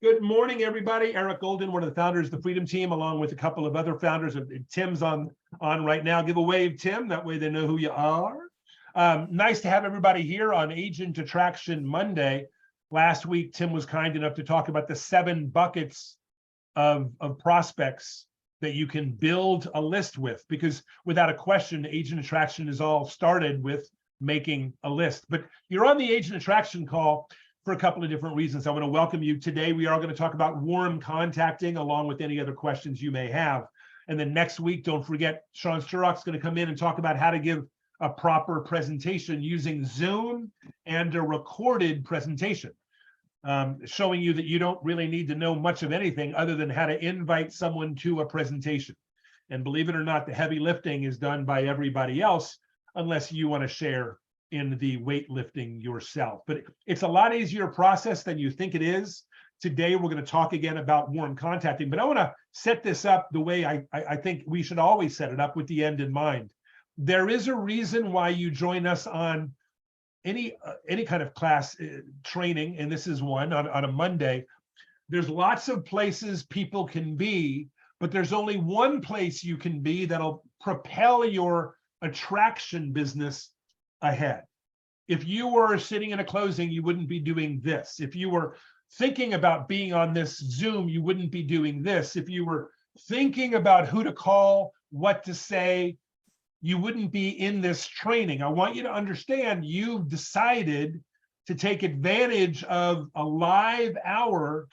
Good morning, everybody. Eric Golden, one of the founders of the Freedom Team, along with a couple of other founders. Tim's on right now. Give a wave, Tim. That way they know who you are. Nice to have everybody here on Agent Attraction Monday. Last week, Tim was kind enough to talk about the 7 buckets of prospects that you can build a list with, because without a question, Agent Attraction is all started with making a list. But you're on the Agent Attraction call for a couple of different reasons. I want to welcome you. Today, we are going to talk about warm contacting, along with any other questions you may have. And then next week, don't forget, Sean Sturrock's going to come in and talk about how to give a proper presentation using Zoom and a recorded presentation, showing you that you don't really need to know much of anything other than how to invite someone to a presentation. And believe it or not, the heavy lifting is done by everybody else, unless you want to share in the weightlifting yourself. But it's a lot easier process than you think it is. Today, we're going to talk again about warm contacting, but I want to set this up the way I think we should always set it up, with the end in mind. There is a reason why you join us on any kind of class training, and this is one on a Monday. There's lots of places people can be, but there's only one place you can be that'll propel your attraction business ahead. If you were sitting in a closing, you wouldn't be doing this. If you were thinking about being on this Zoom, you wouldn't be doing this. If you were thinking about who to call, what to say, you wouldn't be in this training. I want you to understand, you've decided to take advantage of a live hour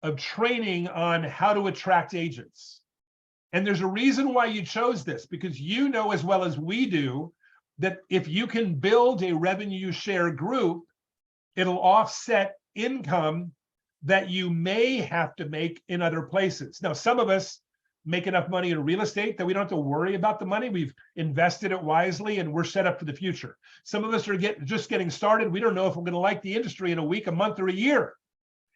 of training on how to attract agents. And there's a reason why you chose this, because you know as well as we do that if you can build a revenue share group, it'll offset income that you may have to make in other places. Now, some of us make enough money in real estate that we don't have to worry about the money. We've invested it wisely and we're set up for the future. Some of us are just getting started. We don't know if we're going to like the industry in a week, a month, or a year.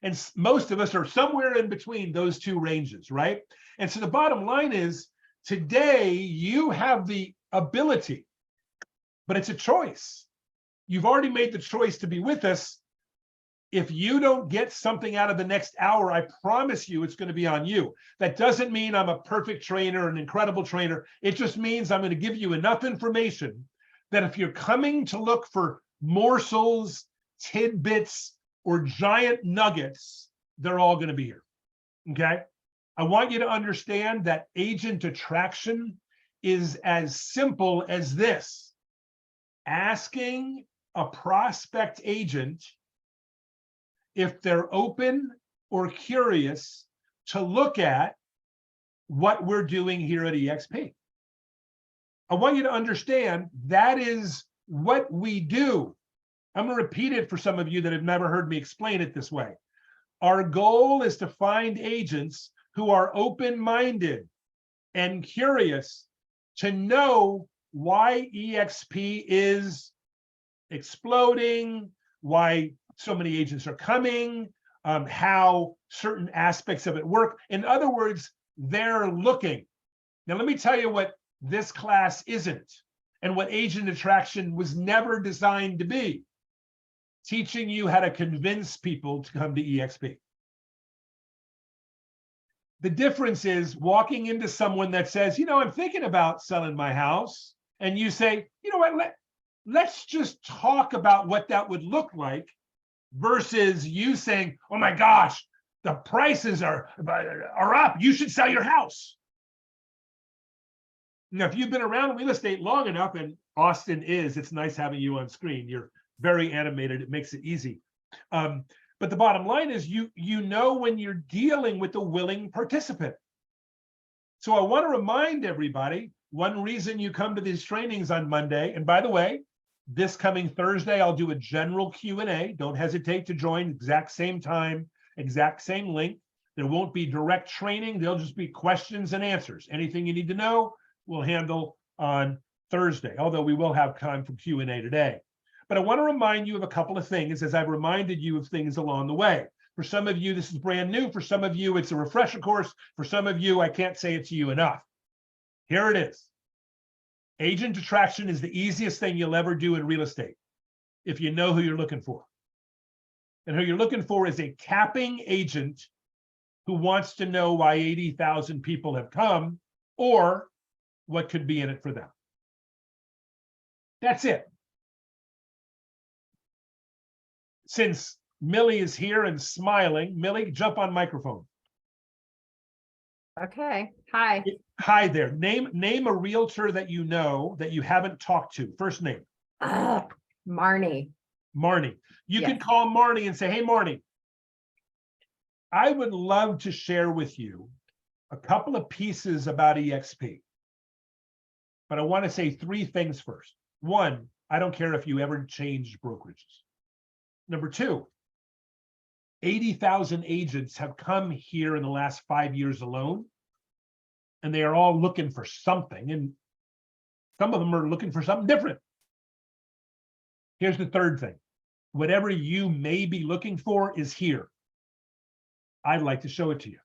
And most of us are somewhere in between those two ranges, right? And so the bottom line is, today you have the ability, but it's a choice. You've already made the choice to be with us. If you don't get something out of the next hour, I promise you it's going to be on you. That doesn't mean I'm a perfect trainer, an incredible trainer. It just means I'm going to give you enough information that if you're coming to look for morsels, tidbits, or giant nuggets, they're all going to be here, okay? I want you to understand that agent attraction is as simple as this: asking a prospect agent if they're open or curious to look at what we're doing here at EXP. I want you to understand that is what we do. I'm going to repeat it for some of you that have never heard me explain it this way. Our goal is to find agents who are open-minded and curious to know why EXP is exploding, why so many agents are coming, how certain aspects of it work. In other words, they're looking. Now, let me tell you what this class isn't, and what agent attraction was never designed to be: teaching you how to convince people to come to EXP. The difference is walking into someone that says, you know, I'm thinking about selling my house. And you say, you know what, let's just talk about what that would look like, versus you saying, oh my gosh, the prices are up, you should sell your house. Now, if you've been around real estate long enough, and Austin is, it's nice having you on screen. You're very animated. It makes it easy. But the bottom line is, you know when you're dealing with a willing participant. So I want to remind everybody, one reason you come to these trainings on Monday, and by the way, this coming Thursday, I'll do a general Q&A. Don't hesitate to join, exact same time, exact same link. There won't be direct training. There'll just be questions and answers. Anything you need to know, we'll handle on Thursday, although we will have time for Q&A today. But I want to remind you of a couple of things, as I've reminded you of things along the way. For some of you, this is brand new. For some of you, it's a refresher course. For some of you, I can't say it to you enough. Here it is. Agent attraction is the easiest thing you'll ever do in real estate, if you know who you're looking for. And who you're looking for is a capping agent who wants to know why 80,000 people have come or what could be in it for them. That's it. Since Millie is here and smiling, Millie, jump on microphone. Okay. Hi. Hi there. Name a realtor that you know that you haven't talked to. First name. Marnie. Marnie. You Yes. can call Marnie and say, hey, Marnie, I would love to share with you a couple of pieces about EXP. But I want to say three things first. One, I don't care if you ever changed brokerages. Number two, 80,000 agents have come here in the last 5 years alone, and they are all looking for something, and some of them are looking for something different. Here's the third thing. Whatever you may be looking for is here. I'd like to show it to you.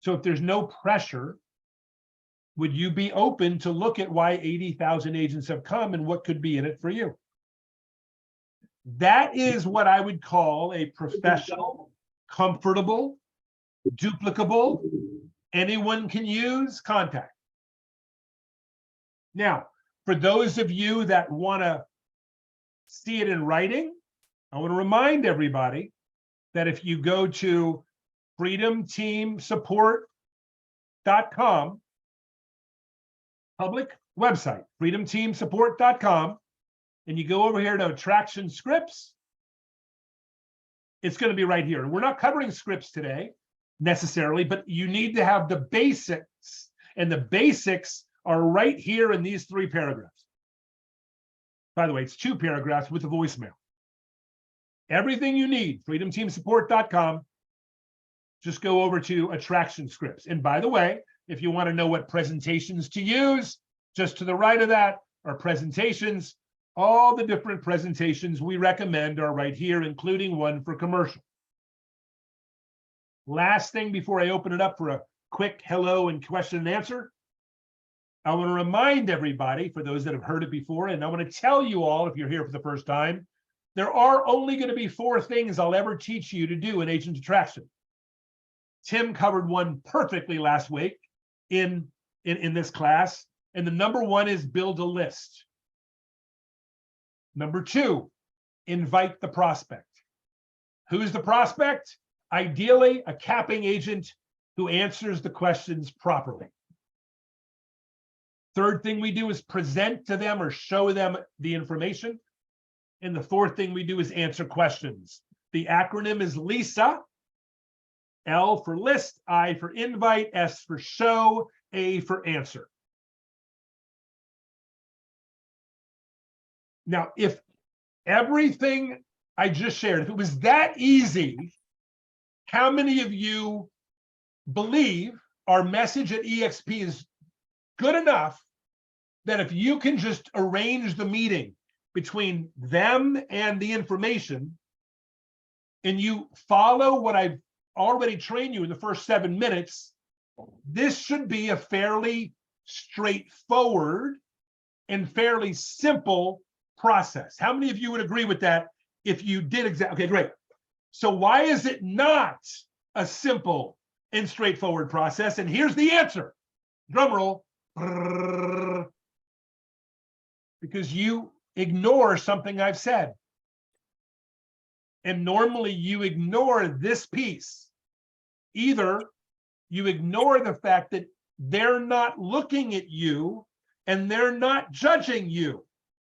So if there's no pressure, would you be open to look at why 80,000 agents have come and what could be in it for you? That is what I would call a professional, comfortable, duplicable, anyone can use contact. Now, for those of you that want to see it in writing, I want to remind everybody that if you go to freedomteamsupport.com, public website, freedomteamsupport.com, and you go over here to attraction scripts, it's going to be right here. And we're not covering scripts today necessarily, but you need to have the basics, and the basics are right here in these 3 paragraphs. By the way, it's 2 paragraphs with a voicemail. Everything you need, freedomteamsupport.com. Just go over to attraction scripts. And by the way, if you want to know what presentations to use, just to the right of that are presentations. All the different presentations we recommend are right here, including one for commercial. Last thing before I open it up for a quick hello and question and answer, I want to remind everybody, for those that have heard it before, and I want to tell you all, if you're here for the first time, there are only going to be 4 things I'll ever teach you to do in agent attraction. Tim covered one perfectly last week in this class, and the number 1 is build a list. Number 2, invite the prospect. Who's the prospect? Ideally, a capping agent who answers the questions properly. Third thing we do is present to them or show them the information. And the 4th thing we do is answer questions. The acronym is LISA. L for list, I for invite, S for show, A for answer. Now, if everything I just shared, if it was that easy, how many of you believe our message at EXP is good enough that if you can just arrange the meeting between them and the information, and you follow what I've already trained you in the first 7 minutes, this should be a fairly straightforward and fairly simple process. How many of you would agree with that if you did exactly? Okay, great. So why is it not a simple and straightforward process? And here's the answer. Drum roll. Because you ignore something I've said. And normally you ignore this piece. Either you ignore the fact that they're not looking at you and they're not judging you.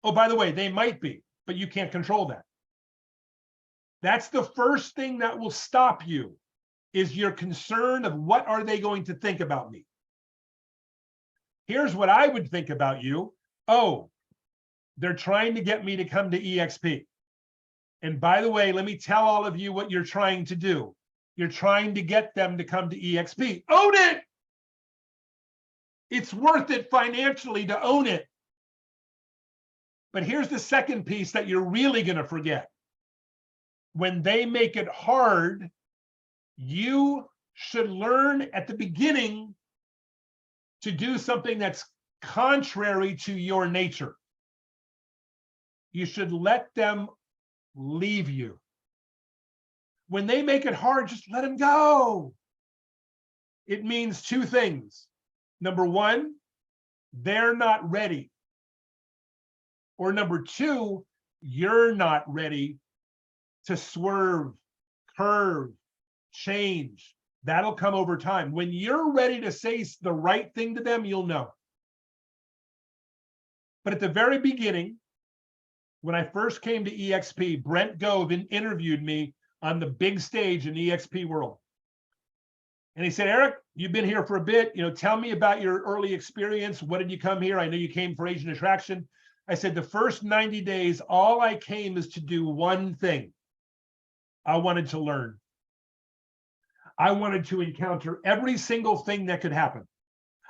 Oh, by the way, they might be, but you can't control that. That's the first thing that will stop you, is your concern of what are they going to think about me. Here's what I would think about you. Oh, they're trying to get me to come to EXP. And by the way, let me tell all of you what you're trying to do. You're trying to get them to come to EXP. Own it. It's worth it financially to own it. But here's the second piece that you're really going to forget. When they make it hard, you should learn at the beginning to do something that's contrary to your nature. You should let them leave you. When they make it hard, just let them go. It means two things. Number one, they're not ready. Or number two, you're not ready to swerve, curve, change. That'll come over time. When you're ready to say the right thing to them, you'll know. But at the very beginning, when I first came to EXP, Brent Gove interviewed me on the big stage in EXP world. And he said, Eric, you've been here for a bit. Tell me about your early experience. What did you come here? I know you came for Agent Attraction. I said, the first 90 days, all I came is to do one thing. I wanted to learn. I wanted to encounter every single thing that could happen.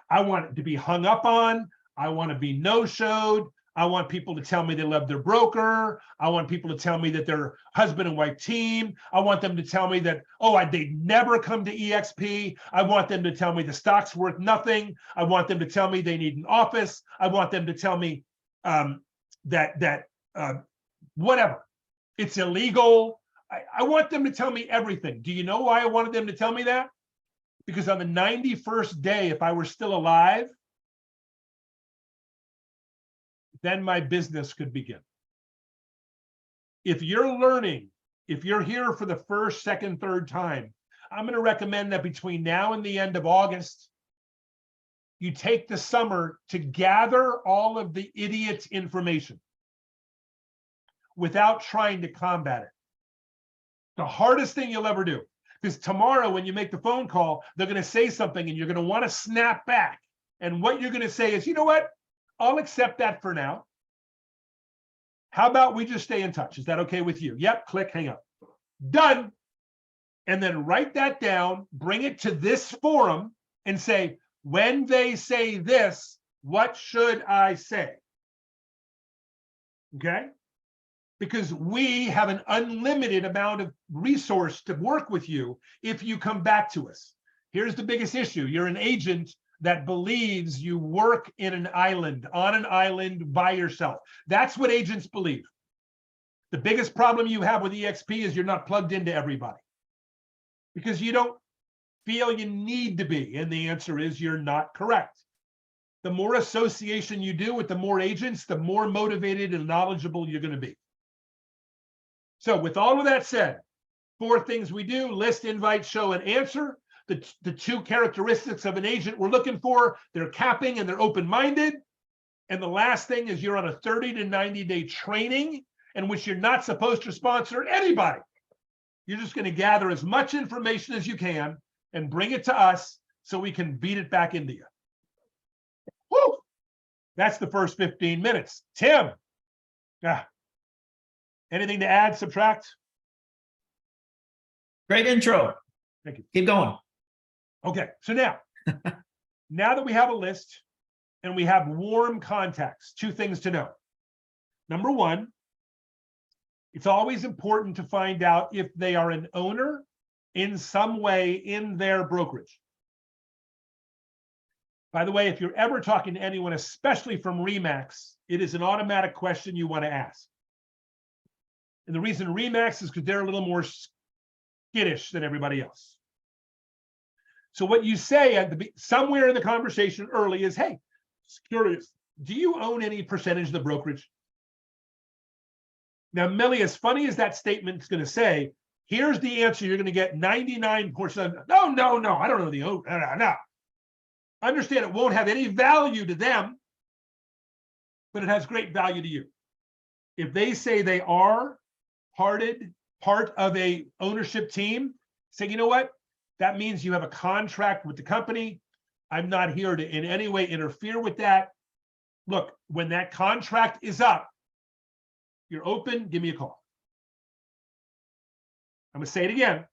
I wanted to be hung up on. I want to be no-showed. I want people to tell me they love their broker. I want people to tell me that they're husband and wife team. I want them to tell me that, they'd never come to EXP. I want them to tell me the stock's worth nothing. I want them to tell me they need an office. I want them to tell me whatever, it's illegal. I want them to tell me everything. Do you know why I wanted them to tell me that? Because on the 91st day, if I were still alive, then my business could begin. If you're learning, if you're here for the first, second, third time, I'm going to recommend that between now and the end of August, you take the summer to gather all of the idiot information without trying to combat it. The hardest thing you'll ever do, because tomorrow when you make the phone call, they're going to say something and you're going to want to snap back. And what you're going to say is, you know what? I'll accept that for now. How about we just stay in touch? Is that okay with you? Yep, click, hang up. Done. And then write that down, bring it to this forum and say, when they say this, what should I say? Okay? Because we have an unlimited amount of resource to work with you if you come back to us. Here's the biggest issue. You're an agent that believes you work in an island, on an island by yourself. That's what agents believe. The biggest problem you have with EXP is you're not plugged into everybody because you don't feel you need to be. And the answer is you're not correct. The more association you do with the more agents, the more motivated and knowledgeable you're going to be. So with all of that said, 4 things we do: list, invite, show, and answer. The 2 characteristics of an agent we're looking for: they're capping and they're open-minded. And the last thing is you're on a 30 to 90-day training in which you're not supposed to sponsor anybody. You're just going to gather as much information as you can and bring it to us so we can beat it back into you. Woo! That's the first 15 minutes. Tim, anything to add, subtract? Great intro. Thank you. Keep going. Okay, so now that we have a list and we have warm contacts, 2 things to know. Number 1, it's always important to find out if they are an owner in some way in their brokerage. By the way, if you're ever talking to anyone, especially from RE/MAX, it is an automatic question you want to ask. And the reason RE/MAX is because they're a little more skittish than everybody else. So what you say somewhere in the conversation early is, hey, curious, do you own any percentage of the brokerage? Now, Millie, as funny as that statement's going to say, here's the answer you're going to get 99%. No, I don't know the owner. No. Understand it won't have any value to them, but it has great value to you. If they say they are part of a ownership team, say, you know what? That means you have a contract with the company. I'm not here to in any way interfere with that. Look, when that contract is up, you're open, give me a call. I'm going to say it again.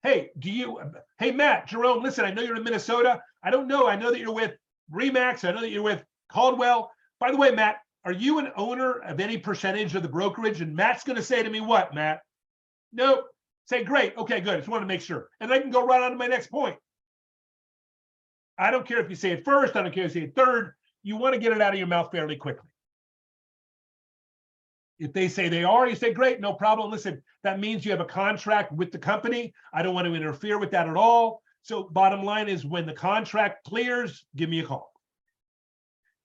Hey, Matt, Jerome, listen, I know you're in Minnesota. I don't know. I know that you're with RE/MAX. I know that you're with Caldwell. By the way, Matt, are you an owner of any percentage of the brokerage? And Matt's going to say to me, what, Matt? Nope. Say, great. Okay, good. Just want to make sure. And I can go right on to my next point. I don't care if you say it first. I don't care if you say it third. You want to get it out of your mouth fairly quickly. If they say they are, you say, great, no problem. Listen, that means you have a contract with the company. I don't want to interfere with that at all. So bottom line is when the contract clears, give me a call.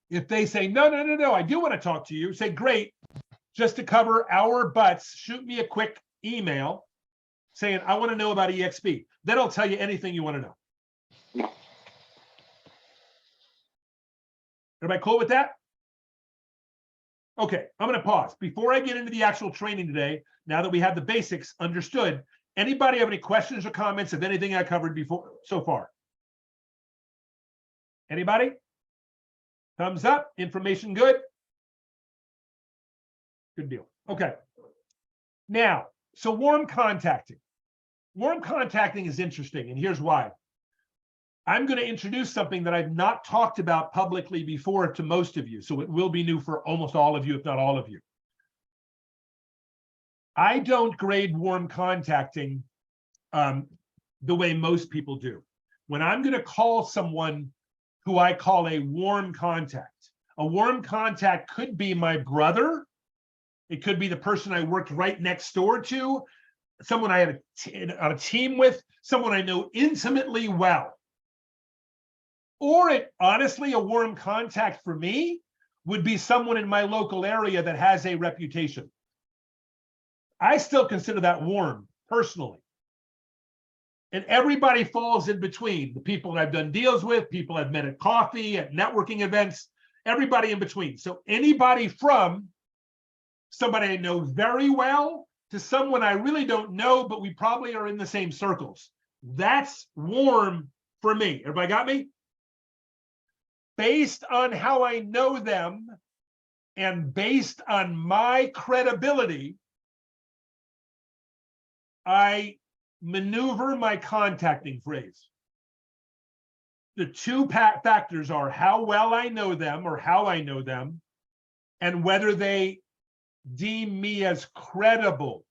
If they say, no, I do want to talk to you, say, great, just to cover our butts, shoot me a quick email saying, I want to know about EXP. Then I'll tell you anything you want to know. Everybody cool with that? Okay, I'm going to pause. Before I get into the actual training today, now that we have the basics understood, anybody have any questions or comments of anything I covered before so far? Anybody? Thumbs up, information good? Good deal. Okay. Now, so warm contacting. Warm contacting is interesting, and here's why. I'm going to introduce something that I've not talked about publicly before to most of you, so it will be new for almost all of you, if not all of you. I don't grade warm contacting the way most people do. When I'm going to call someone who I call a warm contact could be my brother. It could be the person I worked right next door to, someone I had on a team with, someone I know intimately well. Or honestly, a warm contact for me would be someone in my local area that has a reputation. I still consider that warm, personally. And everybody falls in between. The people that I've done deals with, people I've met at coffee, at networking events, everybody in between. So anybody from somebody I know very well to someone I really don't know, but we probably are in the same circles. That's warm for me. Everybody got me? Based on how I know them and based on my credibility, I maneuver my contacting phrase. The two factors are how well I know them or how I know them, and whether they deem me as credible.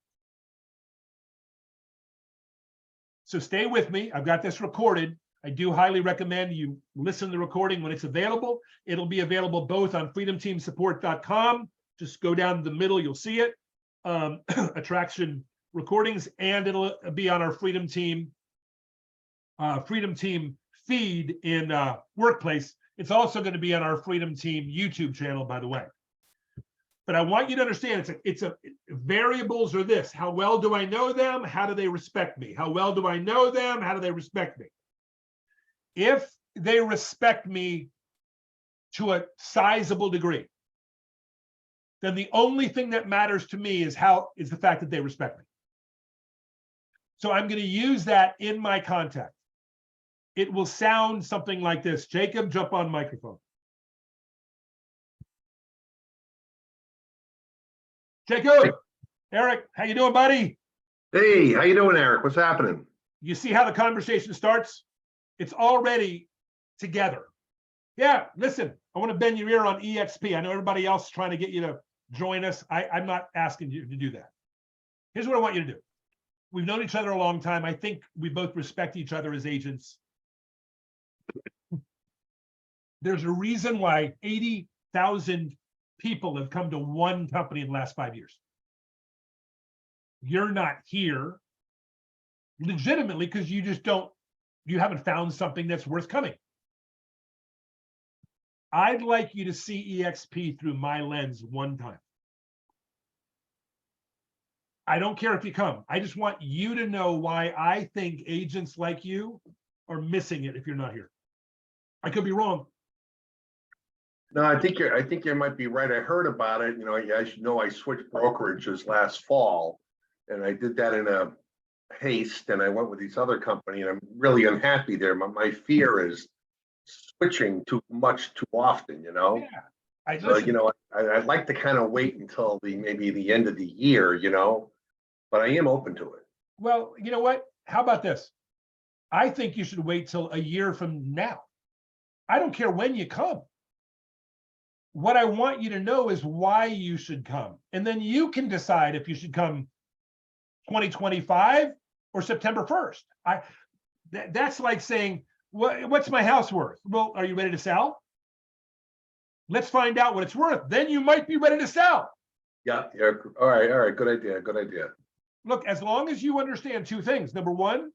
So stay with me. I've got this recorded. I do highly recommend you listen to the recording when it's available. It'll be available both on freedomteamsupport.com. Just go down the middle, you'll see it. Attraction recordings, and it'll be on our Freedom Team feed in Workplace. It's also going to be on our Freedom Team YouTube channel, by the way. But I want you to understand, variables are this: how well do I know them? How do they respect me? How well do I know them? How do they respect me? If they respect me to a sizable degree, then the only thing that matters to me is the fact that they respect me. So I'm going to use that in my contact. It will sound something like this. Jacob, jump on microphone. Jacob, Eric, how you doing, buddy? Hey, how you doing, Eric? What's happening? You see how the conversation starts? It's already together. Yeah, listen, I want to bend your ear on EXP. I know everybody else is trying to get you to join us. I'm not asking you to do that. Here's what I want you to do. We've known each other a long time. I think we both respect each other as agents. There's a reason why 80,000 people have come to one company in the last 5 years. You're not here legitimately because you haven't found something that's worth coming. I'd like you to see EXP through my lens one time. I don't care if you come. I just want you to know why I think agents like you are missing it if you're not here. I could be wrong. No, I think you might be right. I heard about it. You know, as you know, I switched brokerages last fall, and I did that in a haste, and I went with this other company, and I'm really unhappy there. My fear is switching too much too often, you know? Yeah. So, you know, I'd like to kind of wait until maybe the end of the year, you know, but I am open to it. Well, you know what? How about this? I think you should wait till a year from now. I don't care when you come. What I want you to know is why you should come. And then you can decide if you should come 2025 or September 1st. That's like saying, what's my house worth? Well, are you ready to sell? Let's find out what it's worth. Then you might be ready to sell. Yeah, yeah, all right, good idea. Look, as long as you understand two things. Number one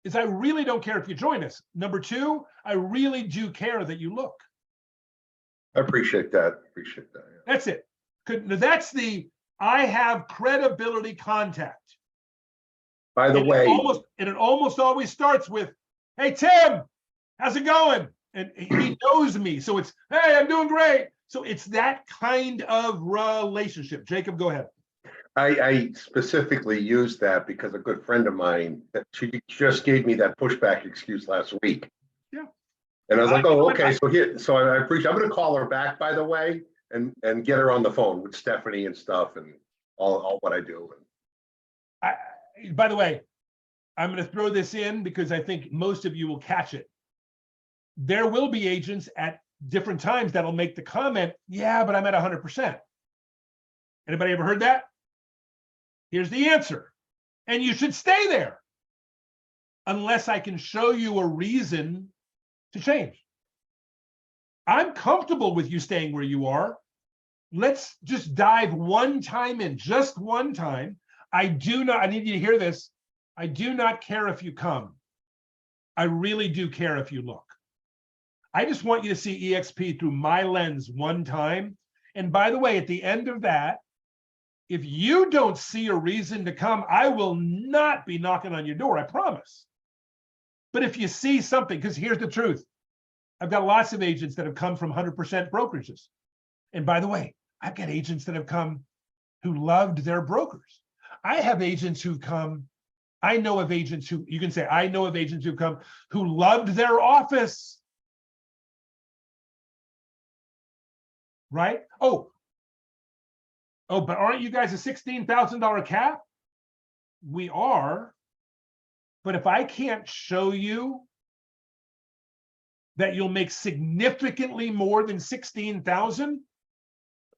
is I really don't care if you join us. Number two, I really do care that you look. I appreciate that, yeah. That's it. That's the I have credibility contact. By the And way, it almost always starts with, "Hey Tim, how's it going?" And he knows me, so it's, "Hey, I'm doing great." So it's that kind of relationship. Jacob, go ahead. I specifically used that because a good friend of mine, she just gave me that pushback excuse last week. Yeah. And I was like, oh, okay, I so I appreciate, I'm gonna call her back, by the way, and get her on the phone with Stephanie and stuff and all what I do. By the way, I'm going to throw this in because I think most of you will catch it. There will be agents at different times that'll make the comment, "Yeah, but I'm at 100%. Anybody ever heard that? Here's the answer. And you should stay there unless I can show you a reason to change. I'm comfortable with you staying where you are. Let's just dive one time in, just one time. I need you to hear this. I do not care if you come. I really do care if you look. I just want you to see EXP through my lens one time. And by the way, at the end of that, if you don't see a reason to come, I will not be knocking on your door, I promise. But if you see something, because here's the truth, I've got lots of agents that have come from 100% brokerages. And by the way, I've got agents that have come who loved their brokers. I have agents who come, I know of agents who, you can say, I know of agents who come who loved their office. Right? Oh, but aren't you guys a $16,000 cap? We are. But if I can't show you that you'll make significantly more than 16,000,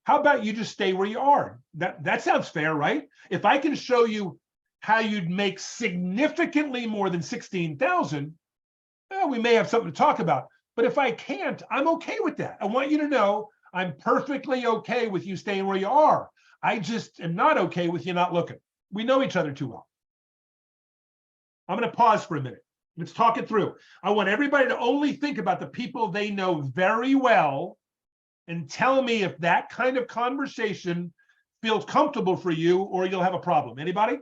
how about you just stay where you are? That sounds fair, right? If I can show you how you'd make significantly more than 16,000, we may have something to talk about. But if I can't, I'm okay with that. I want you to know I'm perfectly okay with you staying where you are. I just am not okay with you not looking. We know each other too well. I'm going to pause for a minute. Let's talk it through. I want everybody to only think about the people they know very well and tell me if that kind of conversation feels comfortable for you or you'll have a problem. Anybody?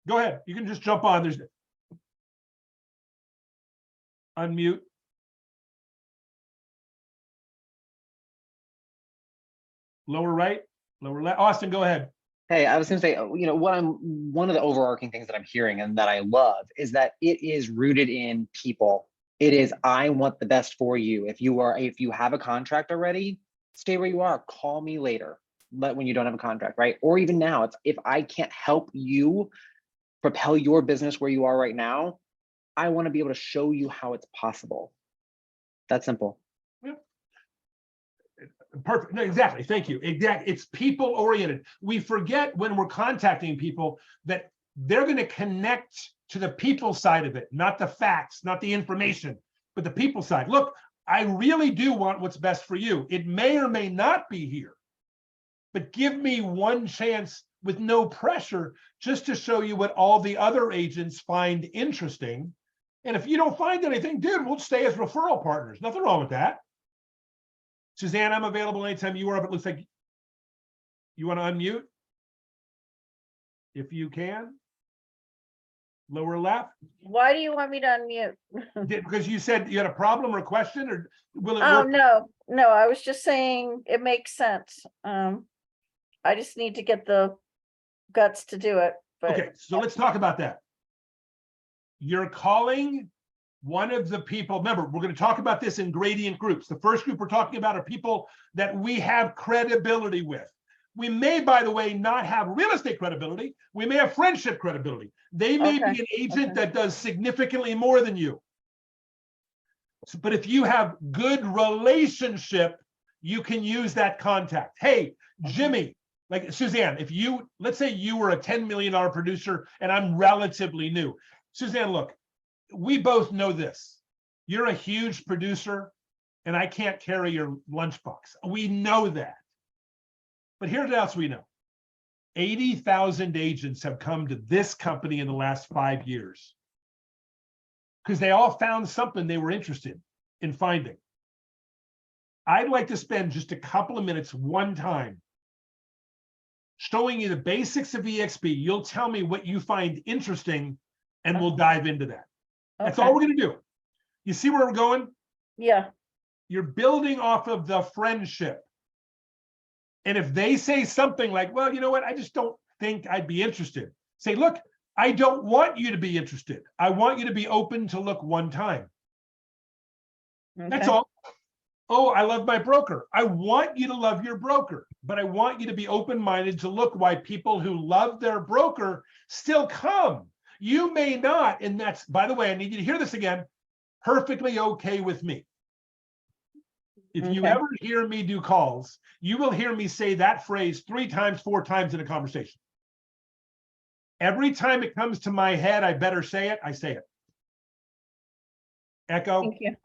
Go ahead. You can just jump on. There's unmute. Lower right, lower left. Austin, go ahead. Hey, I was going to say, one of the overarching things that I'm hearing and that I love is that it is rooted in people. It is, I want the best for you. If you have a contract already, stay where you are. Call me later, but when you don't have a contract, right? Or even now, it's if I can't help you propel your business where you are right now, I want to be able to show you how it's possible. That's simple. Yeah. Perfect. No, exactly. Thank you. Exactly. It's people oriented. We forget when we're contacting people that they're going to connect to the people side of it, not the facts, not the information, but the people side. Look, I really do want what's best for you. It may or may not be here, but give me one chance with no pressure just to show you what all the other agents find interesting. And if you don't find anything, dude, we'll stay as referral partners. Nothing wrong with that. Suzanne, I'm available anytime you are, but it looks like you want to unmute. If you can. Lower left. Why do you want me to unmute? Because you said you had a problem or a question, or will it Oh, work? no, I was just saying it makes sense. I just need to get the guts to do it, but Okay, so let's talk about that. You're calling one of the people, remember, we're going to talk about this in gradient groups. The first group we're talking about are people that we have credibility with. We may, by the way, not have real estate credibility. We may have friendship credibility. They may be an agent that does significantly more than you. So, but if you have good relationship, you can use that contact. Hey, Jimmy, like Suzanne, if you, let's say you were a $10 million producer and I'm relatively new. Suzanne, look, we both know this. You're a huge producer. and I can't carry your lunchbox. We know that. But here's what else we know. 80,000 agents have come to this company in the last 5 years because they all found something they were interested in finding. I'd like to spend just a couple of minutes one time showing you the basics of EXP. You'll tell me what you find interesting and we'll dive into that. That's all Okay. we're going to do. You see where we're going? Yeah, You're building off of the friendship. And if they say something like, well, you know what, I just don't think I'd be interested. Say, look, I don't want you to be interested. I want you to be open to look one time. That's okay. all. Oh, I love my broker. I want you to love your broker, but I want you to be open-minded to look why people who love their broker still come. You may not, and that's, by the way, I need you to hear this again, perfectly okay with me. If you Okay. ever hear me do calls, you will hear me say that phrase 3 times, 4 times in a conversation. Every time it comes to my head, I better say it, I say it. Echo. Thank you.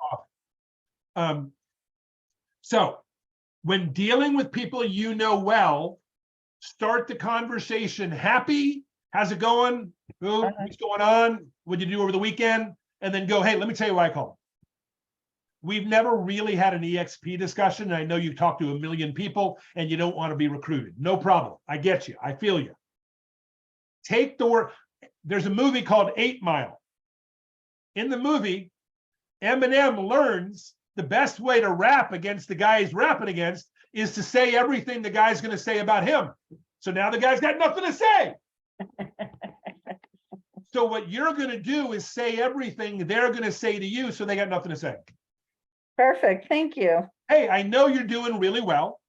So when dealing with people you know well, start the conversation happy. How's it going? What's going on? What'd you do over the weekend? And then go, hey, let me tell you why I called. We've never really had an EXP discussion. And I know you've talked to a million people and you don't want to be recruited. No problem. I get you. I feel you. Take the word. There's a movie called 8 Mile. In the movie, Eminem learns the best way to rap against the guy he's rapping against is to say everything the guy's going to say about him. So now the guy's got nothing to say. So what you're going to do is say everything they're going to say to you, so they got nothing to say. Perfect. Thank you. Hey, I know you're doing really well.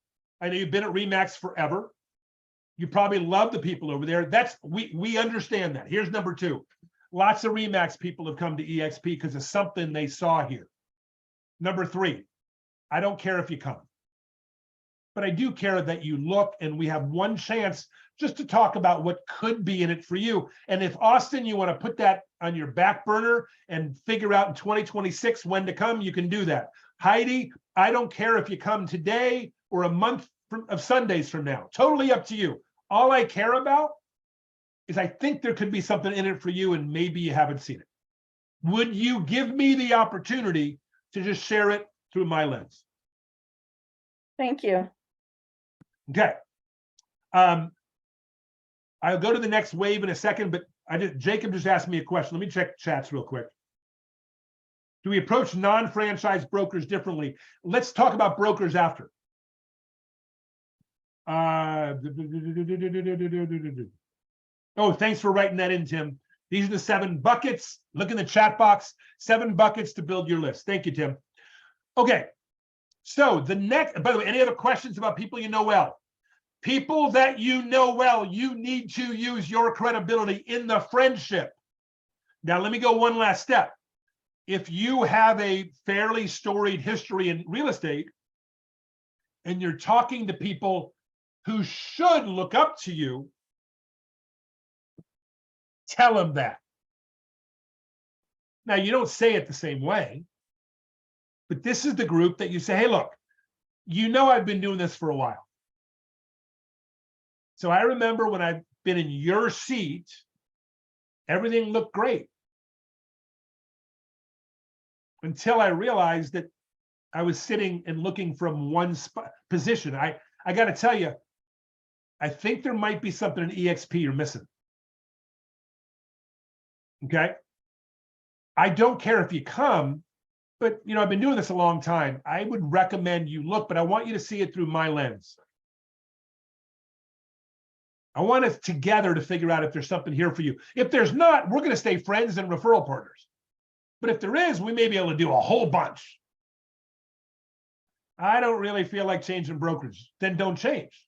I know you've been at Remax forever. You probably love the people over there. We understand that. Here's number 2. Lots of Remax people have come to EXP because of something they saw here. Number 3, I don't care if you come, but I do care that you look, and we have one chance just to talk about what could be in it for you. And if Austin, you want to put that on your back burner and figure out in 2026 when to come, you can do that. Heidi, I don't care if you come today or a month of Sundays from now, totally up to you. All I care about is I think there could be something in it for you and maybe you haven't seen it. Would you give me the opportunity to just share it through my lens? Thank you. Okay. I'll go to the next wave in a second, but Jacob just asked me a question. Let me check chats real quick. Do we approach non-franchise brokers differently? Let's talk about brokers after. Oh, thanks for writing that in, Tim. These are the 7 buckets. Look in the chat box. 7 buckets to build your list. Thank you, Tim. Okay. So the next, by the way, any other questions about people you know well? People that you know well, you need to use your credibility in the friendship. Now, let me go one last step. If you have a fairly storied history in real estate and you're talking to people who should look up to you, tell them that. Now, you don't say it the same way, but this is the group that you say, hey, look, you know I've been doing this for a while. So I remember when I've been in your seat, everything looked great. Until I realized that I was sitting and looking from one position. I got to tell you, I think there might be something in EXP you're missing. Okay. I don't care if you come, but you know, I've been doing this a long time. I would recommend you look, but I want you to see it through my lens. I want us together to figure out if there's something here for you. If there's not, we're going to stay friends and referral partners. But if there is, we may be able to do a whole bunch. I don't really feel like changing brokerage. Then don't change.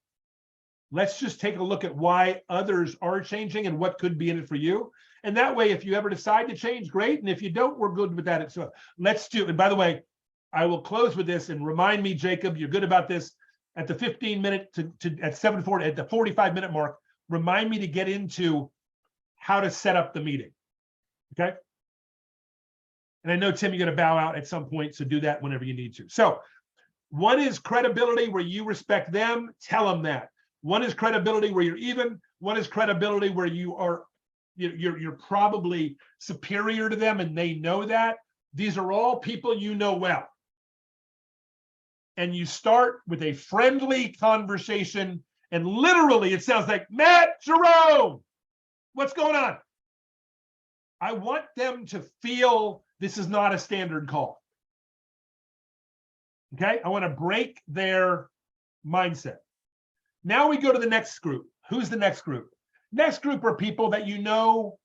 Let's just take a look at why others are changing and what could be in it for you. And that way, if you ever decide to change, great. And if you don't, we're good with that. So let's do. And by the way, I will close with this and remind me, Jacob, you're good about this. At the 15-minute at 7:40 at the 45-minute mark, remind me to get into how to set up the meeting. Okay. And I know, Tim, you're going to bow out at some point, so do that whenever you need to. So one is credibility where you respect them, tell them that. One is credibility where you're even. One is credibility where you are, you're probably superior to them and they know that. These are all people you know well. And you start with a friendly conversation, and literally it sounds like, Matt Jerome, what's going on? I want them to feel this is not a standard call. Okay, I want to break their mindset. Now we go to the next group. Who's the next group? Next group are people that you know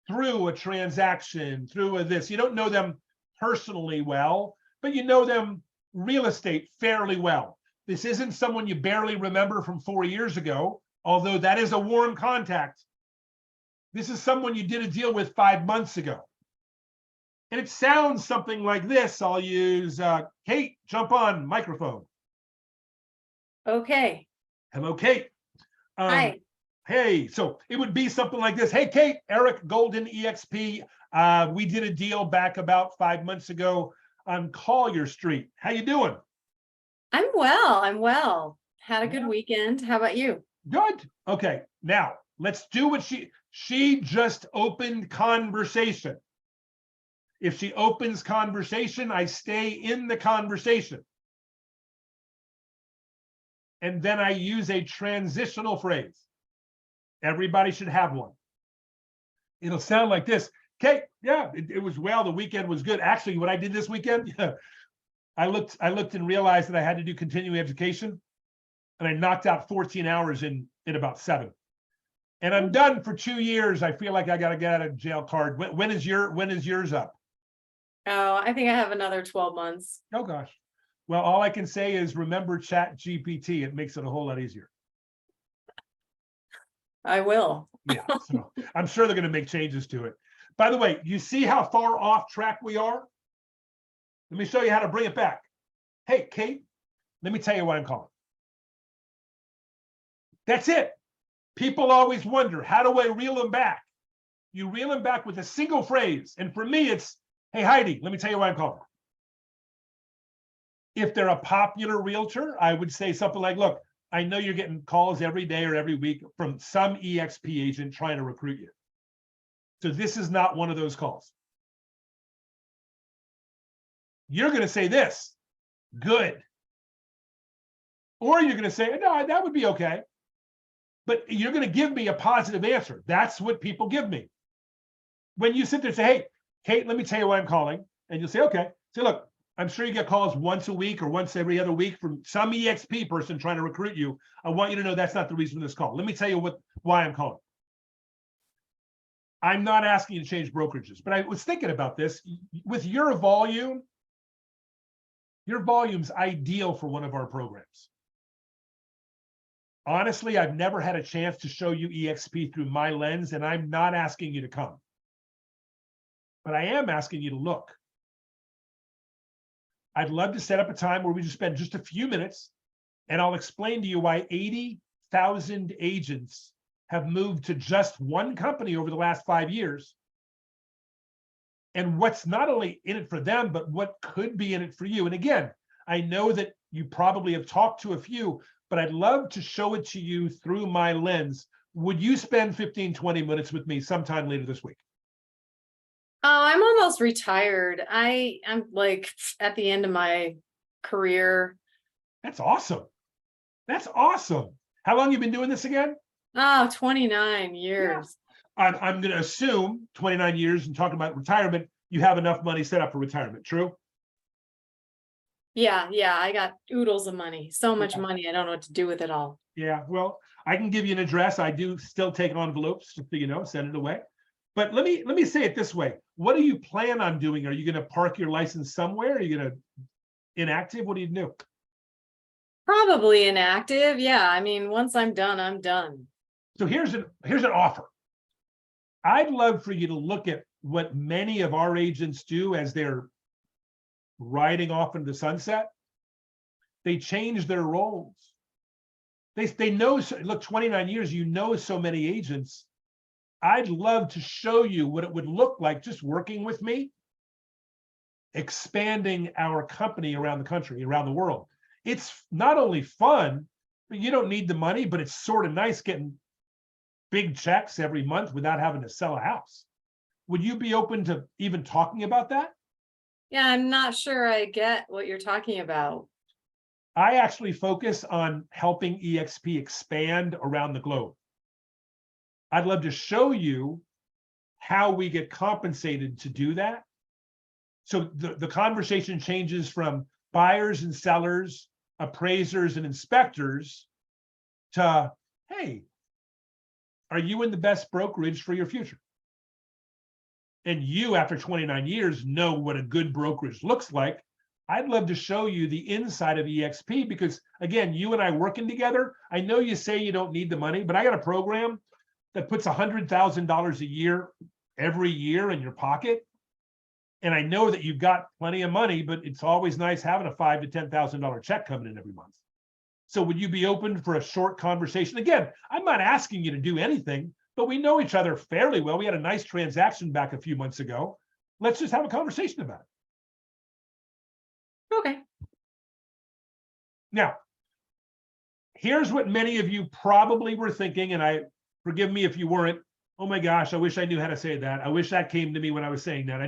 through a transaction, through a this. You don't know them personally well, but you know them real estate fairly well. This isn't someone you barely remember from 4 years ago, although that is a warm contact. This is someone you did a deal with 5 months ago. And it sounds something like this. I'll use Kate, jump on microphone. Okay. Hello, Kate. Hi. Hey, so it would be something like this. Hey, Kate, Eric Golden, EXP. We did a deal back about 5 months ago on Collier Street. How you doing? I'm well. I'm well. Had a good Yeah. weekend. How about you? Good. Okay, now let's do what she just opened conversation. If she opens conversation, I stay in the conversation. And then I use a transitional phrase. Everybody should have one. It'll sound like this. Kate, yeah, it was well. The weekend was good. Actually, what I did this weekend, I looked and realized that I had to do continuing education, and I knocked out 14 hours in about 7. And I'm done for 2 years. I feel like I got to get out of jail card. When is yours up? Oh, I think I have another 12 months. Oh gosh. Well, all I can say is remember ChatGPT. It makes it a whole lot easier. I will. Yeah, so I'm sure they're going to make changes to it. By the way, you see how far off track we are? Let me show you how to bring it back. Hey, Kate, let me tell you why I'm calling. That's it. People always wonder, how do I reel them back? You reel them back with a single phrase. And for me, it's, hey, Heidi, let me tell you why I'm calling. If they're a popular realtor, I would say something like, look, I know you're getting calls every day or every week from some EXP agent trying to recruit you. So this is not one of those calls. You're going to say this, good. Or you're going to say, no, that would be okay. But you're going to give me a positive answer. That's what people give me. When you sit there and say, hey, Kate, let me tell you why I'm calling. And you'll say, okay. Say, look, I'm sure you get calls once a week or once every other week from some EXP person trying to recruit you. I want you to know that's not the reason for this call. Let me tell you why I'm calling. I'm not asking you to change brokerages, but I was thinking about this. With your volume's ideal for one of our programs. Honestly, I've never had a chance to show you EXP through my lens, and I'm not asking you to come. But I am asking you to look. I'd love to set up a time where we just spend just a few minutes, and I'll explain to you why 80,000 agents have moved to just one company over the last 5 years. And what's not only in it for them, but what could be in it for you. And again, I know that you probably have talked to a few, but I'd love to show it to you through my lens. Would you spend 15, 20 minutes with me sometime later this week? Oh, I'm almost retired. I'm like at the end of my career. That's awesome. That's awesome. How long have you been doing this again? Oh, 29 years. I'm going to assume 29 years and talking about retirement, you have enough money set up for retirement, true? Yeah, I got oodles of money. So much Yeah. money. I don't know what to do with it all. Yeah, well, I can give you an address. I do still take envelopes, just so you know, send it away. But let me say it this way. What do you plan on doing? Are you going to park your license somewhere? Are you going to inactive? What do you do? Probably inactive. Yeah. I mean, once I'm done, I'm done. So here's an offer. I'd love for you to look at what many of our agents do as they're riding off into the sunset. They change their roles. They know, look, 29 years, you know so many agents. I'd love to show you what it would look like just working with me expanding our company around the country, around the world. It's not only fun, but you don't need the money, but it's sort of nice getting big checks every month without having to sell a house. Would you be open to even talking about that? Yeah, I'm not sure I get what you're talking about. I actually focus on helping EXP expand around the globe. I'd love to show you how we get compensated to do that. So the conversation changes from buyers and sellers, appraisers and inspectors to, hey, are you in the best brokerage for your future? And you, after 29 years, know what a good brokerage looks like. I'd love to show you the inside of EXP because, again, you and I working together, I know you say you don't need the money, but I got a program that puts $100,000 a year, every year in your pocket. And I know that you've got plenty of money, but it's always nice having a $5,000 to $10,000 check coming in every month. So would you be open for a short conversation? Again, I'm not asking you to do anything, but we know each other fairly well. We had a nice transaction back a few months ago. Let's just have a conversation about it. Okay. Now, here's what many of you probably were thinking, and forgive me if you weren't. Oh my gosh, I wish I knew how to say that. I wish that came to me when I was saying that.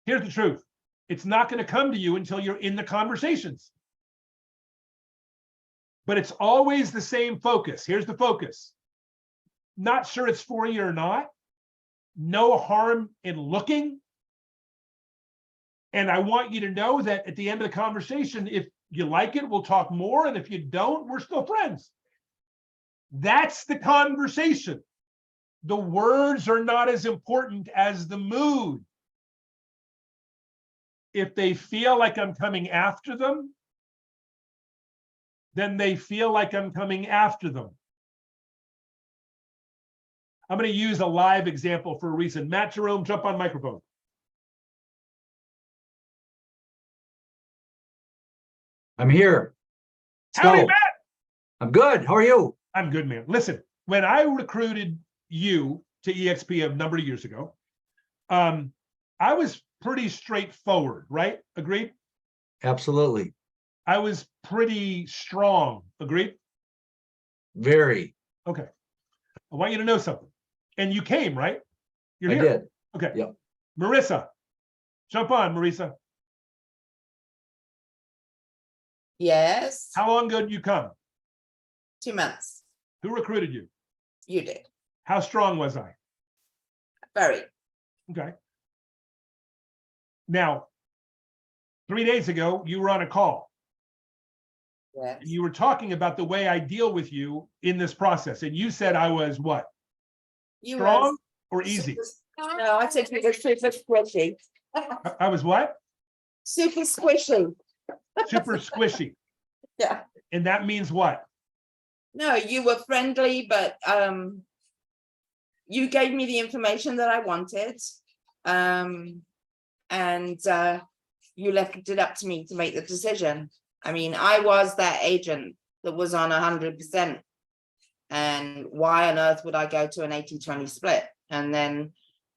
Here's the truth. It's not going to come to you until you're in the conversations. But it's always the same focus. Here's the focus. Not sure it's for you or not. No harm in looking. And I want you to know that at the end of the conversation, if you like it, we'll talk more. And if you don't, we're still friends. That's the conversation. The words are not as important as the mood. If they feel like I'm coming after them, then they feel like I'm coming after them. I'm going to use a live example for a reason. Matt Jerome, jump on microphone. I'm here. Let's Howdy, go. Matt. I'm good. How are you? I'm good, man. Listen, when I recruited you to EXP a number of years ago, I was pretty straightforward, right? Agreed? Absolutely. I was pretty strong. Agreed? Very. Okay. I want you to know something. And you came, right? You're I here. did. Okay. Yep. Marissa, jump on, Marissa. Yes, How long ago did you come? 2 months. Who recruited you? You did. How strong was I? Very. Okay. Now, 3 days ago, you were on a call. Yes. You were talking about the way I deal with you in this process. And you said I was what? You Strong was or easy? No, I said you were super squishy. I was what? Super squishy. Super squishy. Yeah. And that means what? No, you were friendly, but you gave me the information that I wanted. And you left it up to me to make the decision. I mean, I was that agent that was on 100%. And why on earth would I go to an 80-20 split? And then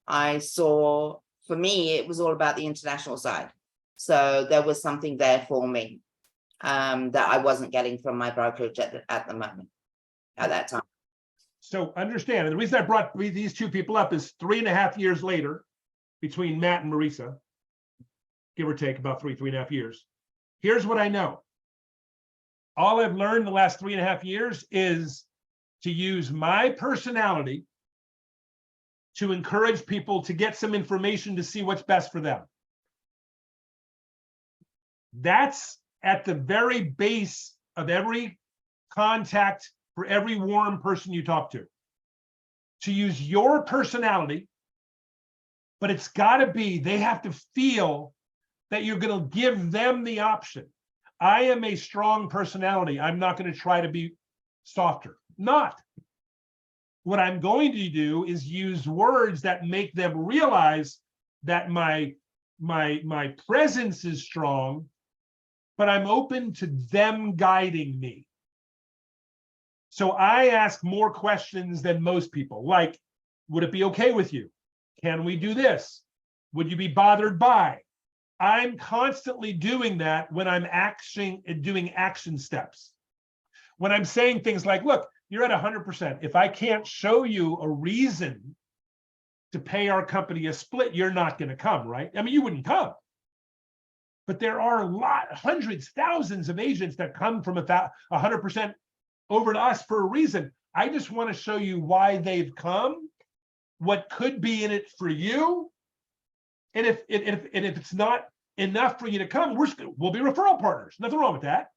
I saw, for me, it was all about the international side. So there was something there for me that I wasn't getting from my brokerage at the moment, at that time. So understand, and the reason I brought these two people up is 3.5 years later, between Matt and Marissa, give or take about 3.5 years. Here's what I know. All I've learned the last 3.5 years is to use my personality to encourage people to get some information to see what's best for them. That's at the very base of every contact for every warm person you talk to use your personality, but it's got to be, they have to feel that you're going to give them the option. I am a strong personality. I'm not going to try to be softer. Not. What I'm going to do is use words that make them realize that my presence is strong, but I'm open to them guiding me. So I ask more questions than most people, like, would it be okay with you? Can we do this? Would you be bothered by? I'm constantly doing that when I'm doing action steps. When I'm saying things like, look, you're at 100%. If I can't show you a reason to pay our company a split, you're not going to come, right? I mean, you wouldn't come. But there are hundreds, thousands of agents that come from 100% over to us for a reason. I just want to show you why they've come, what could be in it for you. And if it's not enough for you to come, we'll be referral partners. Nothing wrong with that.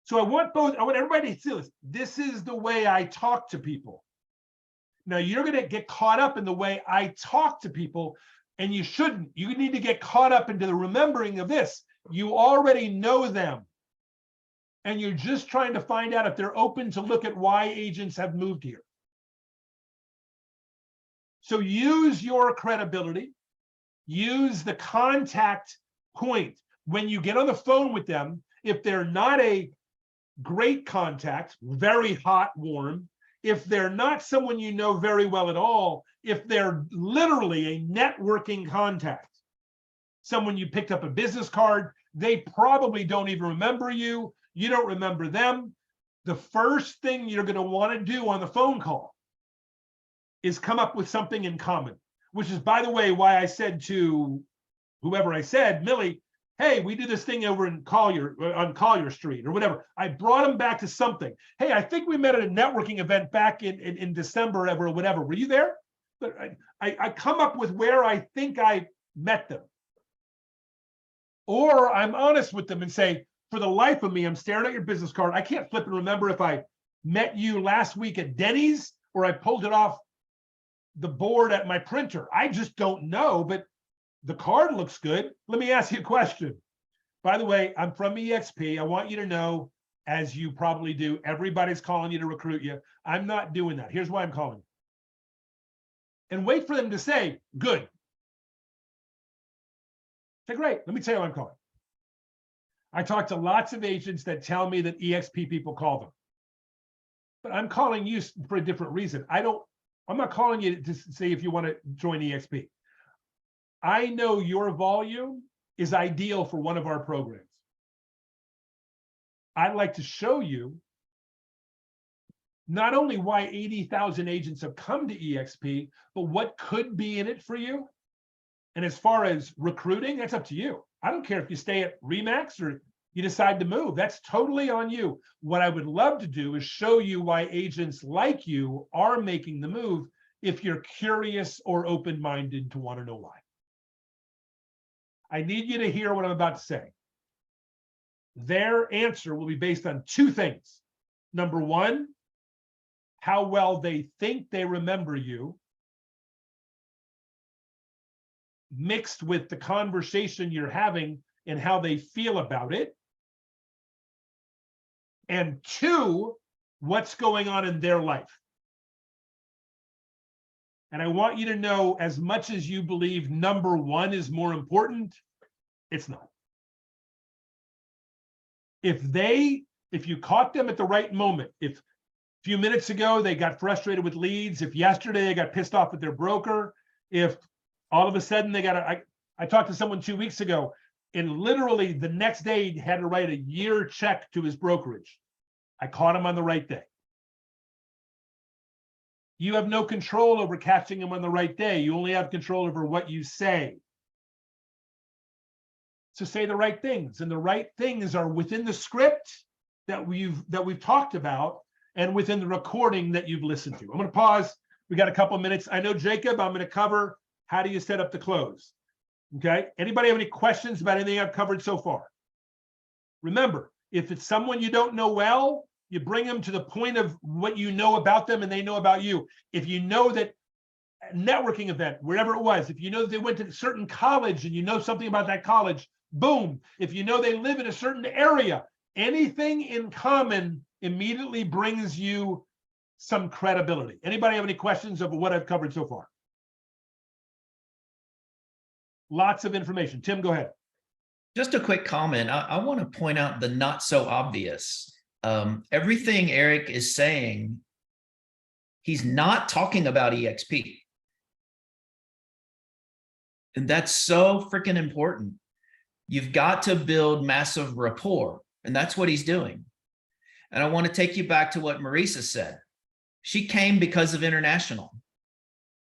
So I want everybody to see this. This is the way I talk to people. Now you're going to get caught up in the way I talk to people, and you shouldn't. You need to get caught up into the remembering of this. You already know them. And you're just trying to find out if they're open to look at why agents have moved here. So use your credibility, use the contact point when you get on the phone with them. If they're not a great contact, very hot, warm, if they're not someone you know very well at all, if they're literally a networking contact, someone you picked up a business card, they probably don't even remember you, you don't remember them. The first thing you're going to want to do on the phone call is come up with something in common, which is, by the way, why I said to whoever I said, Millie, hey, we do this thing over in on Collier Street or whatever. I brought them back to something. Hey, I think we met at a networking event back in December or whatever. Were you there? But I come up with where I think I met them. Or I'm honest with them and say, for the life of me, I'm staring at your business card. I can't flip and remember if I met you last week at Denny's or I pulled it off the board at my printer. I just don't know, but the card looks good. Let me ask you a question. By the way, I'm from EXP. I want you to know, as you probably do, everybody's calling you to recruit you. I'm not doing that. Here's why I'm calling you. And wait for them to say, good. Say, great. Let me tell you why I'm calling. I talk to lots of agents that tell me that EXP people call them. But I'm calling you for a different reason. I'm not calling you to say if you want to join EXP. I know your volume is ideal for one of our programs. I'd like to show you not only why 80,000 agents have come to EXP, but what could be in it for you. And as far as recruiting, that's up to you. I don't care if you stay at RE/MAX or you decide to move. That's totally on you. What I would love to do is show you why agents like you are making the move if you're curious or open-minded to want to know why. I need you to hear what I'm about to say. Their answer will be based on two things. Number one, how well they think they remember you, mixed with the conversation you're having and how they feel about it. And two, what's going on in their life. And I want you to know, as much as you believe number one is more important, it's not. If you caught them at the right moment, if a few minutes ago they got frustrated with leads, if yesterday they got pissed off at their broker, if all of a sudden I talked to someone 2 weeks ago, and literally the next day he had to write a year check to his brokerage. I caught him on the right day. You have no control over catching him on the right day. You only have control over what you say. So say the right things, and the right things are within the script that we've talked about and within the recording that you've listened to. I'm going to pause. We got a couple of minutes. I know, Jacob, I'm going to cover how do you set up the close. Okay. Anybody have any questions about anything I've covered so far? Remember, if it's someone you don't know well, you bring them to the point of what you know about them and they know about you. If you know that a networking event, wherever it was, if you know that they went to a certain college and you know something about that college, boom. If you know they live in a certain area, anything in common immediately brings you some credibility. Anybody have any questions of what I've covered so far? Lots of information. Tim, go ahead. Just a quick comment. I want to point out the not so obvious. Everything Eric is saying, he's not talking about EXP. And that's so freaking important. You've got to build massive rapport, and that's what he's doing. And I want to take you back to what Marisa said. She came because of international.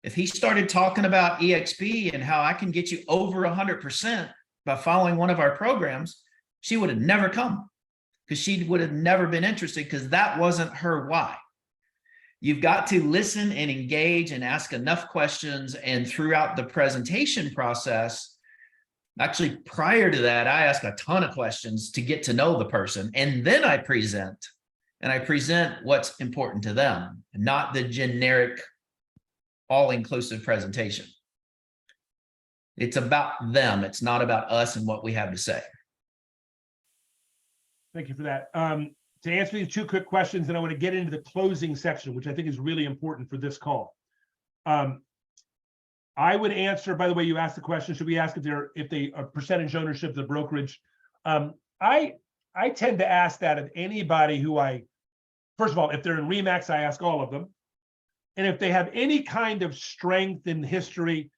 If he started talking about EXP and how I can get you over 100% by following one of our programs, she would have never come, because she would have never been interested, because that wasn't her why. You've got to listen and engage and ask enough questions. And throughout the presentation process, actually prior to that, I ask a ton of questions to get to know the person. And then I present, and I present what's important to them, not the generic all-inclusive presentation. It's about them. It's not about us and what we have to say. Thank you for that. To answer these two quick questions, and I want to get into the closing section, which I think is really important for this call. I would answer, by the way, you asked the question, should we ask if they are percentage ownership of the brokerage? I tend to ask that of anybody who first of all, if they're in RE/MAX, I ask all of them. And if they have any kind of strength in history,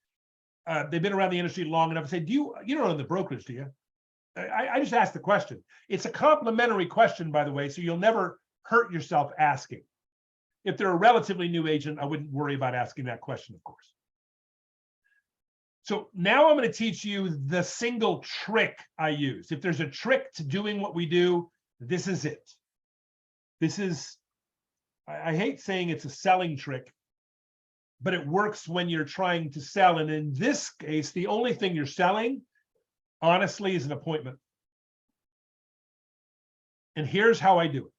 they've been around the industry long enough to say, you don't own the brokerage, do you? I just asked the question. It's a complimentary question, by the way, so you'll never hurt yourself asking. If they're a relatively new agent, I wouldn't worry about asking that question, of course. So now I'm going to teach you the single trick I use. If there's a trick to doing what we do, this is it. This is, I hate saying it's a selling trick, but it works when you're trying to sell. And in this case, the only thing you're selling, honestly, is an appointment. And here's how I do it.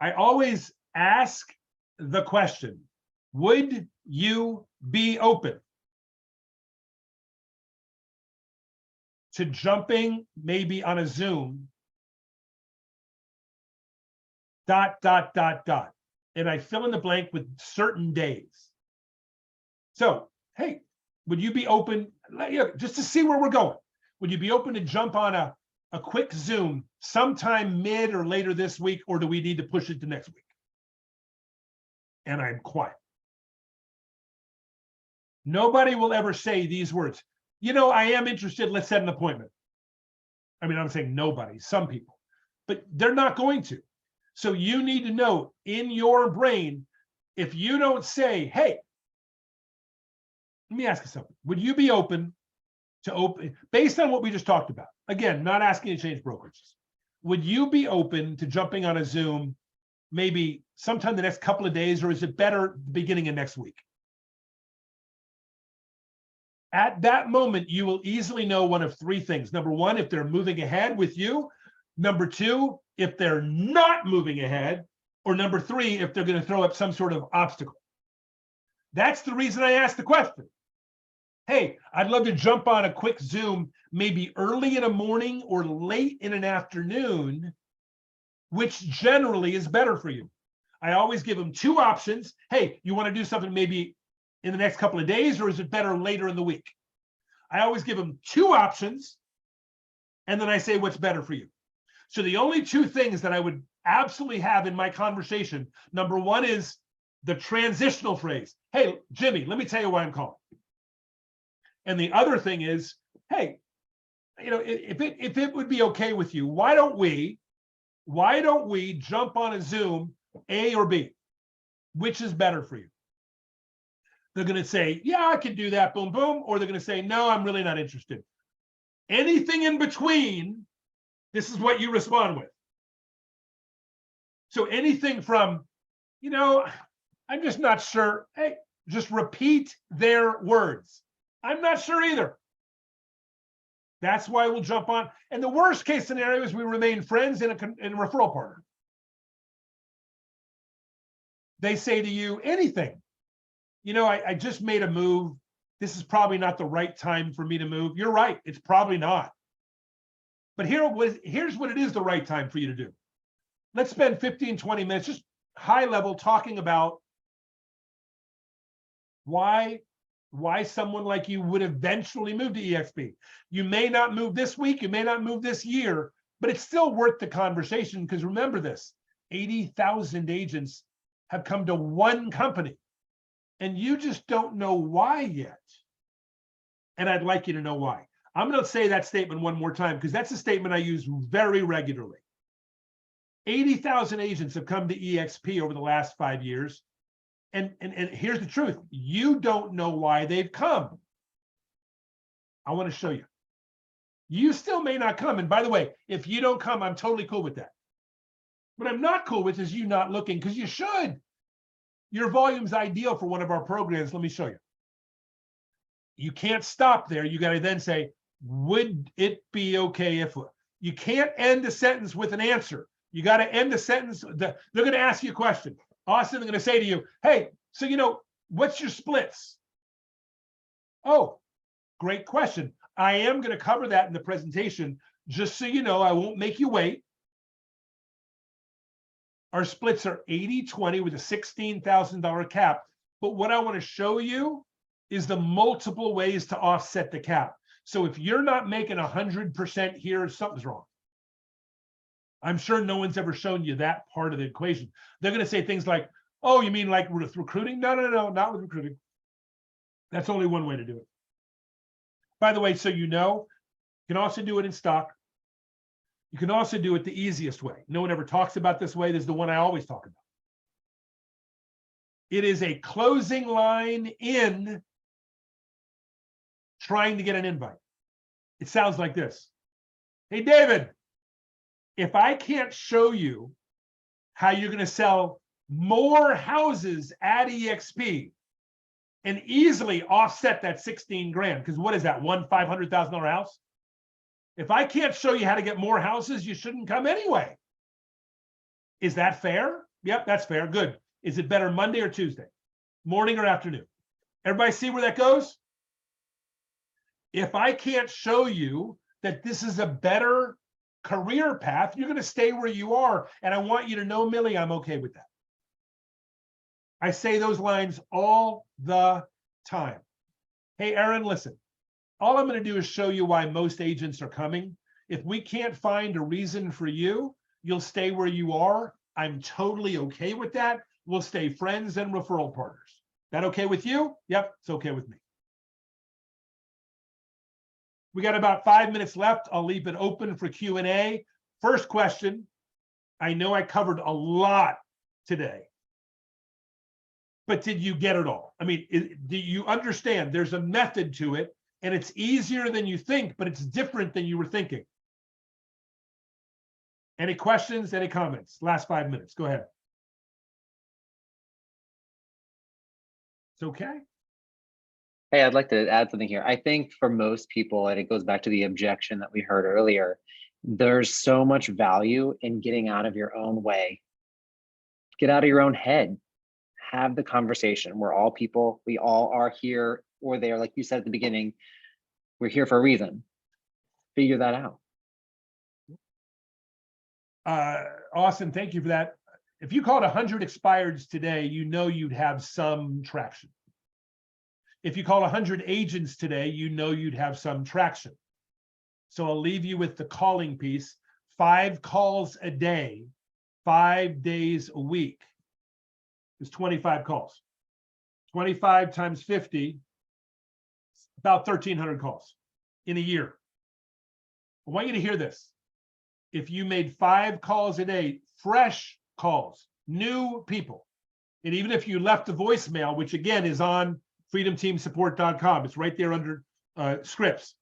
I always ask the question, would you be open to jumping maybe on a Zoom, ... And I fill in the blank with certain days. So, hey, would you be open, just to see where we're going? Would you be open to jump on a quick Zoom sometime mid or later this week, or do we need to push it to next week? And I'm quiet. Nobody will ever say these words. I am interested, let's set an appointment. I mean, I'm saying nobody, some people, but they're not going to. So you need to know in your brain, if you don't say, hey, let me ask you something. Would you be open to based on what we just talked about? Again, not asking to change brokerages. Would you be open to jumping on a Zoom maybe sometime the next couple of days, or is it better the beginning of next week? At that moment, you will easily know one of three things. Number one, if they're moving ahead with you. Number two, if they're not moving ahead. Or number three, if they're going to throw up some sort of obstacle. That's the reason I asked the question. Hey, I'd love to jump on a quick Zoom, maybe early in a morning or late in an afternoon, which generally is better for you. I always give them two options. Hey, you want to do something maybe in the next couple of days, or is it better later in the week? I always give them two options, and then I say, what's better for you? So the only two things that I would absolutely have in my conversation, number one is the transitional phrase. Hey, Jimmy, let me tell you why I'm calling. And the other thing is, hey, if it would be okay with you, why don't we jump on a Zoom, A or B? Which is better for you? They're going to say, yeah, I can do that, boom, boom. Or they're going to say, no, I'm really not interested. Anything in between, this is what you respond with. So anything from, I'm just not sure. Hey, just repeat their words. I'm not sure either. That's why we'll jump on. And the worst case scenario is we remain friends and a referral partner. They say to you anything. I just made a move. This is probably not the right time for me to move. You're right. It's probably not. But here's what it is the right time for you to do. Let's spend 15, 20 minutes, just high level, talking about why someone like you would eventually move to EXP. You may not move this week, you may not move this year, but it's still worth the conversation, because remember this, 80,000 agents have come to one company. And you just don't know why yet. And I'd like you to know why. I'm going to say that statement one more time because that's a statement I use very regularly. 80,000 agents have come to EXP over the last 5 years. And here's the truth. You don't know why they've come. I want to show you. You still may not come. And by the way, if you don't come, I'm totally cool with that. What I'm not cool with is you not looking, because you should. Your volume's ideal for one of our programs. Let me show you. You can't stop there. You got to then say, would it be okay if... You can't end a sentence with an answer. You got to end the sentence. They're going to ask you a question. Austin, they're going to say to you, hey, so what's your splits? Oh, great question. I am going to cover that in the presentation. Just so you know, I won't make you wait. Our splits are 80-20 with a $16,000 cap. But what I want to show you is the multiple ways to offset the cap. So if you're not making 100% here, something's wrong. I'm sure no one's ever shown you that part of the equation. They're going to say things like, oh, you mean like with recruiting? No, not with recruiting. That's only one way to do it. By the way, so you can also do it in stock. You can also do it the easiest way. No one ever talks about this way. This is the one I always talk about. It is a closing line in trying to get an invite. It sounds like this. Hey, David, if I can't show you how you're going to sell more houses at EXP and easily offset that 16 grand, because what is that, one $500,000 house? If I can't show you how to get more houses, you shouldn't come anyway. Is that fair? Yep, that's fair. Good. Is it better Monday or Tuesday? Morning or afternoon? Everybody see where that goes? If I can't show you that this is a better career path, you're going to stay where you are. And I want you to know, Millie, I'm okay with that. I say those lines all the time. Hey, Aaron, listen. All I'm going to do is show you why most agents are coming. If we can't find a reason for you, you'll stay where you are. I'm totally okay with that. We'll stay friends and referral partners. That okay with you? Yep, it's okay with me. We got about 5 minutes left. I'll leave it open for Q&A. First question. I know I covered a lot today, but did you get it all? I mean, do you understand there's a method to it? And it's easier than you think, but it's different than you were thinking. Any questions, any comments? Last 5 minutes, go ahead. It's okay. Hey, I'd like to add something here. I think for most people, and it goes back to the objection that we heard earlier, there's so much value in getting out of your own way. Get out of your own head. Have the conversation. We're all people. We all are here or there. Like you said at the beginning, we're here for a reason. Figure that out. Austin, thank you for that. If you called 100 expireds today, you'd have some traction. If you call 100 agents today, you'd have some traction. So I'll leave you with the calling piece. 5 calls a day, 5 days a week is 25 calls. 25 times 50, about 1,300 calls in a year. I want you to hear this. If you made 5 calls a day, fresh calls, new people, and even if you left a voicemail, which again is on freedomteamsupport.com, it's right there under scripts.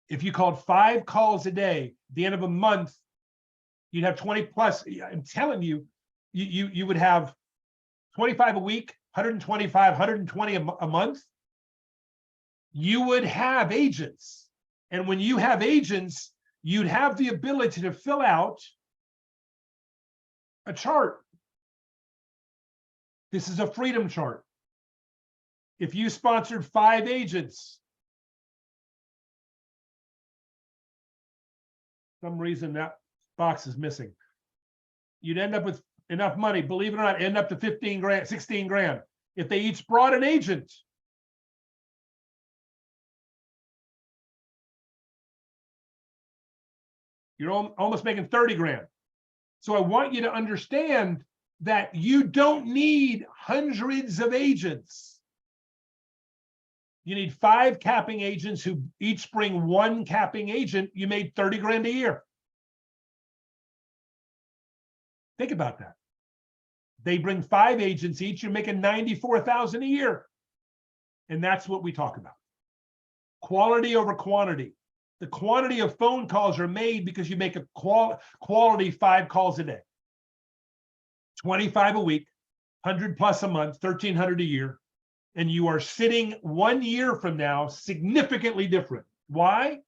If you called 5 calls a day, at the end of a month, you'd have 20 plus. I'm telling you, you would have 25 a week, 125, 120 a month. You would have agents. And when you have agents, you'd have the ability to fill out a chart. This is a freedom chart. If you sponsored 5 agents, some reason that box is missing, you'd end up with enough money, believe it or not, end up to 15 grand, 16 grand. If they each brought an agent, you're almost making 30 grand. So I want you to understand that you don't need hundreds of agents. You need 5 capping agents who each bring 1 capping agent. You made 30 grand a year. Think about that. They bring 5 agents each, you're making 94,000 a year. And that's what we talk about. Quality over quantity. The quantity of phone calls are made because you make a quality 5 calls a day. 25 a week, 100 plus a month, 1,300 a year. And you are sitting 1 year from now significantly different. Why?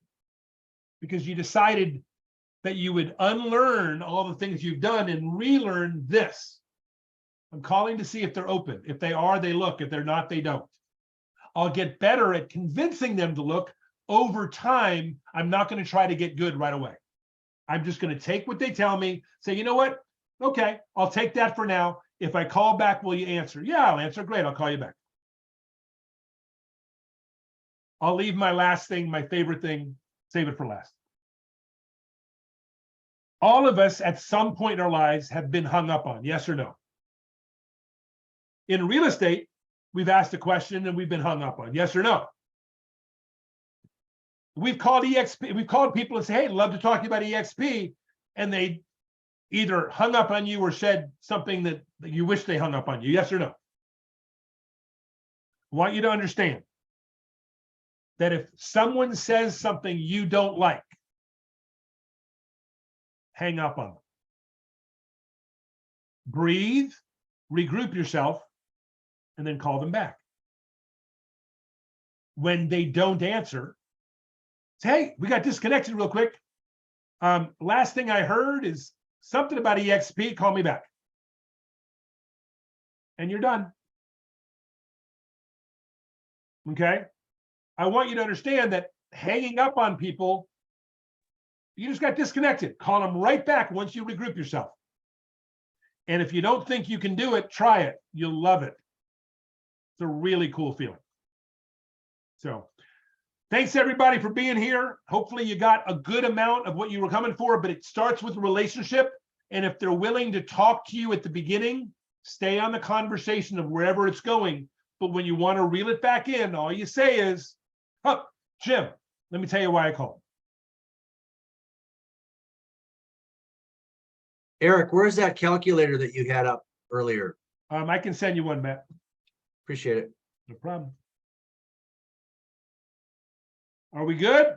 Because you decided that you would unlearn all the things you've done and relearn this. I'm calling to see if they're open. If they are, they look. If they're not, they don't. I'll get better at convincing them to look over time. I'm not going to try to get good right away. I'm just going to take what they tell me, say, you know what? Okay, I'll take that for now. If I call back, will you answer? Yeah, I'll answer. Great, I'll call you back. I'll leave my last thing, my favorite thing, save it for last. All of us at some point in our lives have been hung up on, yes or no? In real estate, we've asked a question and we've been hung up on, yes or no? We've called EXP, we've called people and say, hey, love to talk to you about EXP. And they either hung up on you or said something that you wish they hung up on you, yes or no? I want you to understand that if someone says something you don't like, hang up on them. Breathe, regroup yourself, and then call them back. When they don't answer, say, hey, we got disconnected real quick. Last thing I heard is something about EXP, call me back. And you're done. Okay? I want you to understand that hanging up on people, you just got disconnected. Call them right back once you regroup yourself. And if you don't think you can do it, try it. You'll love it. It's a really cool feeling. So thanks everybody for being here. Hopefully you got a good amount of what you were coming for, but it starts with a relationship. And if they're willing to talk to you at the beginning, stay on the conversation of wherever it's going. But when you want to reel it back in, all you say is, oh, Jim, let me tell you why I called. Eric, where's that calculator that you had up earlier? I can send you one, Matt. Appreciate it. No problem. Are we good?